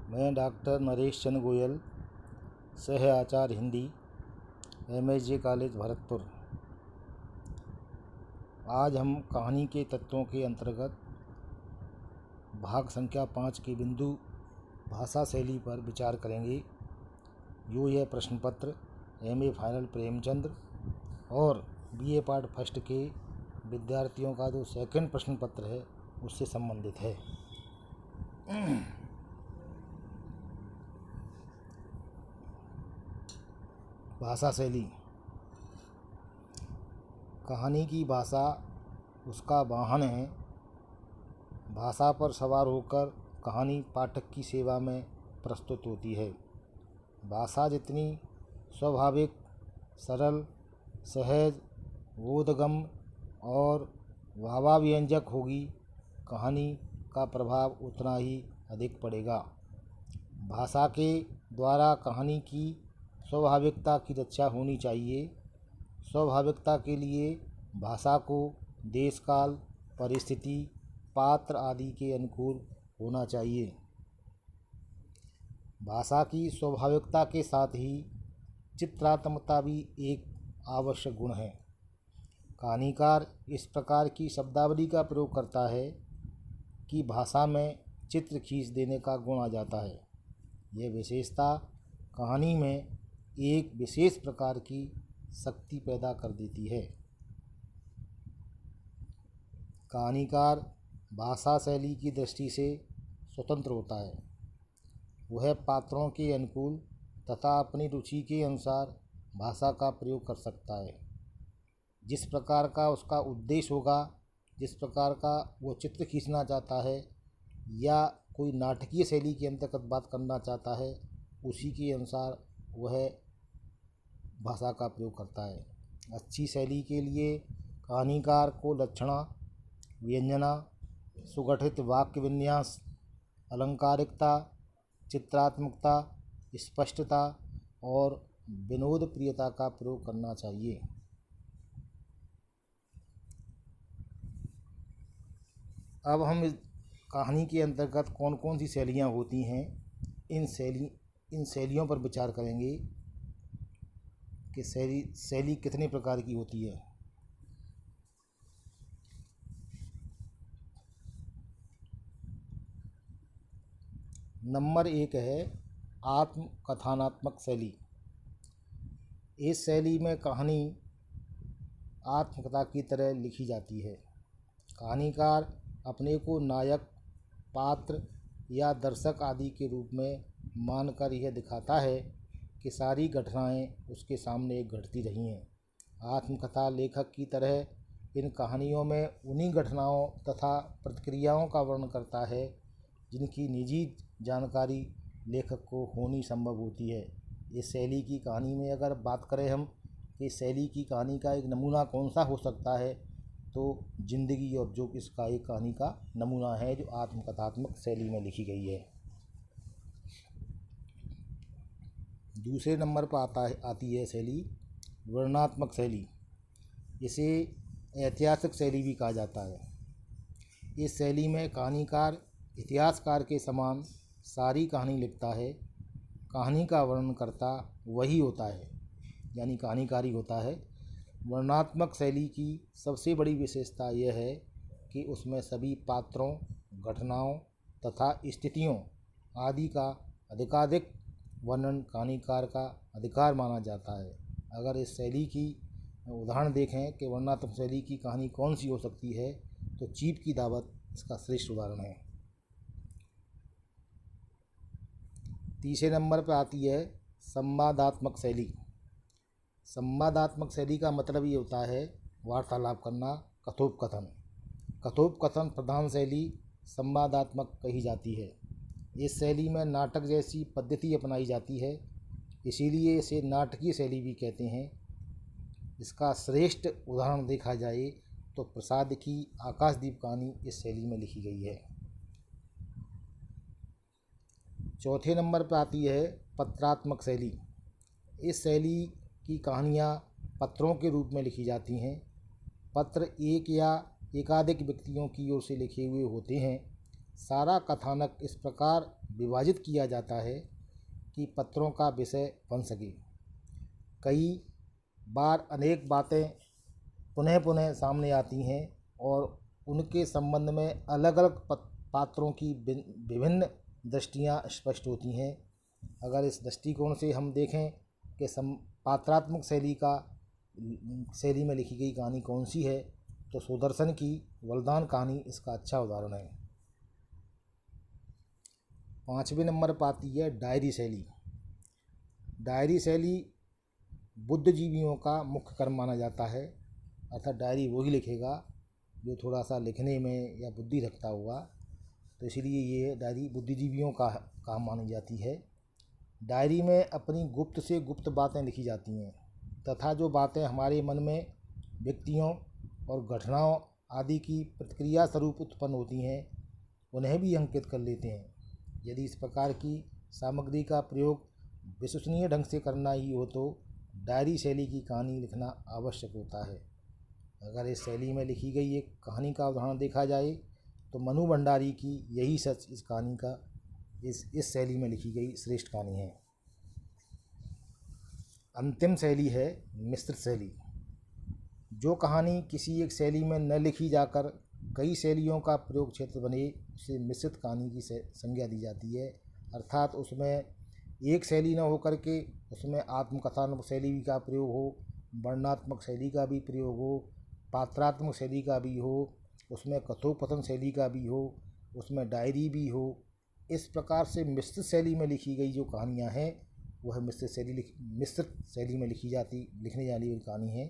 मैं डॉक्टर नरेश चंद्र गोयल, सह आचार्य Hindi, MSJ college Bharatpur. आज हम कहानी के तत्वों के अंतर्गत भाग संख्या 5 के बिंदु भाषा शैली पर विचार करेंगे। जो यह प्रश्न पत्र MA फाइनल प्रेमचंद और BA पार्ट फर्स्ट के विद्यार्थियों का जो सेकंड प्रश्न पत्र है उससे संबंधित है। भाषा शैली। कहानी की भाषा उसका वाहन है। भाषा पर सवार होकर कहानी पाठक की सेवा में प्रस्तुत होती है। भाषा जितनी स्वाभाविक, सरल, सहज, बोधगम्य और भावाव्यंजक होगी, कहानी का प्रभाव उतना ही अधिक पड़ेगा। भाषा के द्वारा कहानी की स्वाभाविकता की रक्षा होनी चाहिए। स्वाभाविकता के लिए भाषा को देश काल, परिस्थिति, पात्र आदि के अनुकूल होना चाहिए। भाषा की स्वाभाविकता के साथ ही चित्रात्मकता भी एक आवश्यक गुण है। कहानीकार इस प्रकार की शब्दावली का प्रयोग करता है कि भाषा में चित्र खींच देने का गुण आ जाता है। यह विशेषता कहानी में एक विशेष प्रकार की शक्ति पैदा कर देती है। कहानीकार भाषा शैली की दृष्टि से स्वतंत्र होता है। वह पात्रों के अनुकूल तथा अपनी रुचि के अनुसार भाषा का प्रयोग कर सकता है। जिस प्रकार का उसका उद्देश्य होगा, जिस प्रकार का वो चित्र खींचना चाहता है या कोई नाटकीय शैली के अंतर्गत बात करना चाहता है, उसी के अनुसार वह भाषा का प्रयोग करता है। अच्छी शैली के लिए कहानीकार को लक्षणा, व्यंजना, सुगठित वाक्य विन्यास, अलंकारिकता, चित्रात्मकता, स्पष्टता और विनोद प्रियता का प्रयोग करना चाहिए। अब हम इस कहानी के अंतर्गत कौन कौन सी शैलियाँ होती हैं, इन शैलियों पर विचार करेंगे कि शैली कितने प्रकार की होती है। नंबर 1 है आत्मकथनात्मक शैली। इस शैली में कहानी आत्मकथा की तरह लिखी जाती है। कहानीकार अपने को नायक, पात्र या दर्शक आदि के रूप में मानकर यह दिखाता है कि सारी घटनाएं उसके सामने घटती रही हैं। आत्मकथा लेखक की तरह इन कहानियों में उन्हीं घटनाओं तथा प्रतिक्रियाओं का वर्णन करता है जिनकी निजी जानकारी लेखक को होनी संभव होती है। इस शैली की कहानी में अगर बात करें हम कि इस शैली की कहानी का एक नमूना कौन सा हो सकता है, तो जिंदगी और जोक इसका एक कहानी का नमूना है जो आत्मकथात्मक शैली में लिखी गई है। दूसरे नंबर पर आती है शैली वर्णनात्मक शैली। इसे ऐतिहासिक शैली भी कहा जाता है। इस शैली में कहानीकार इतिहासकार के समान सारी कहानी लिखता है। कहानी का वर्णन करता वही होता है, यानी कहानीकार ही होता है। वर्णनात्मक शैली की सबसे बड़ी विशेषता यह है कि उसमें सभी पात्रों, घटनाओं तथा स्थितियों आदि का अधिकाधिक वर्णन कहानीकार का अधिकार माना जाता है। अगर इस शैली की उदाहरण देखें कि वर्णनात्मक शैली की कहानी कौन सी हो सकती है, तो चीप की दावत इसका श्रेष्ठ उदाहरण है। तीसरे नंबर पर आती है संवादात्मक शैली। संवादात्मक शैली का मतलब ये होता है वार्तालाप करना, कथोपकथन। कथोपकथन प्रधान शैली संवादात्मक कही जाती है। इस शैली में नाटक जैसी पद्धति अपनाई जाती है, इसीलिए इसे नाटकीय शैली भी कहते हैं। इसका श्रेष्ठ उदाहरण देखा जाए तो प्रसाद की आकाशदीप कहानी इस शैली में लिखी गई है। चौथे नंबर पर आती है पत्रात्मक शैली। इस शैली की कहानियाँ पत्रों के रूप में लिखी जाती हैं। पत्र एक या एकाधिक व्यक्तियों की ओर से लिखे हुए होते हैं। सारा कथानक इस प्रकार विभाजित किया जाता है कि पत्रों का विषय बन सके। कई बार अनेक बातें पुनः पुनः सामने आती हैं और उनके संबंध में अलग अलग पात्रों की विभिन्न दृष्टियाँ स्पष्ट होती हैं। अगर इस दृष्टिकोण से हम देखें कि पात्रात्मक शैली में लिखी गई कहानी कौन सी है, तो सुदर्शन की वरदान कहानी इसका अच्छा उदाहरण है। 5वें नंबर पर आती है डायरी शैली। डायरी शैली बुद्धिजीवियों का मुख्य कर्म माना जाता है, अर्थात डायरी वही लिखेगा जो थोड़ा सा लिखने में या बुद्धि रखता होगा, तो इसीलिए ये डायरी बुद्धिजीवियों का काम मानी जाती है। डायरी में अपनी गुप्त से गुप्त बातें लिखी जाती हैं तथा जो बातें हमारे मन में व्यक्तियों और घटनाओं आदि की प्रतिक्रिया स्वरूप उत्पन्न होती हैं उन्हें भी अंकित कर लेते हैं। यदि इस प्रकार की सामग्री का प्रयोग विश्वसनीय ढंग से करना ही हो तो डायरी शैली की कहानी लिखना आवश्यक होता है। अगर इस शैली में लिखी गई एक कहानी का उदाहरण देखा जाए तो मनु भंडारी की यही सच इस कहानी का इस शैली में लिखी गई श्रेष्ठ कहानी है। अंतिम शैली है मिश्रित शैली। जो कहानी किसी एक शैली में न लिखी जाकर कई शैलियों का प्रयोग क्षेत्र बने उसे मिश्रित कहानी की संज्ञा दी जाती है। अर्थात उसमें एक शैली न होकर के उसमें आत्मकथात्मक शैली का प्रयोग हो, वर्णनात्मक शैली का भी प्रयोग हो, पात्रात्मक शैली का भी हो, उसमें कथोपकथन शैली का भी हो, उसमें डायरी भी हो। इस प्रकार से मिश्रित शैली में लिखी गई जो कहानियाँ हैं वह मिश्रित शैली में लिखने जाने वाली कहानी है।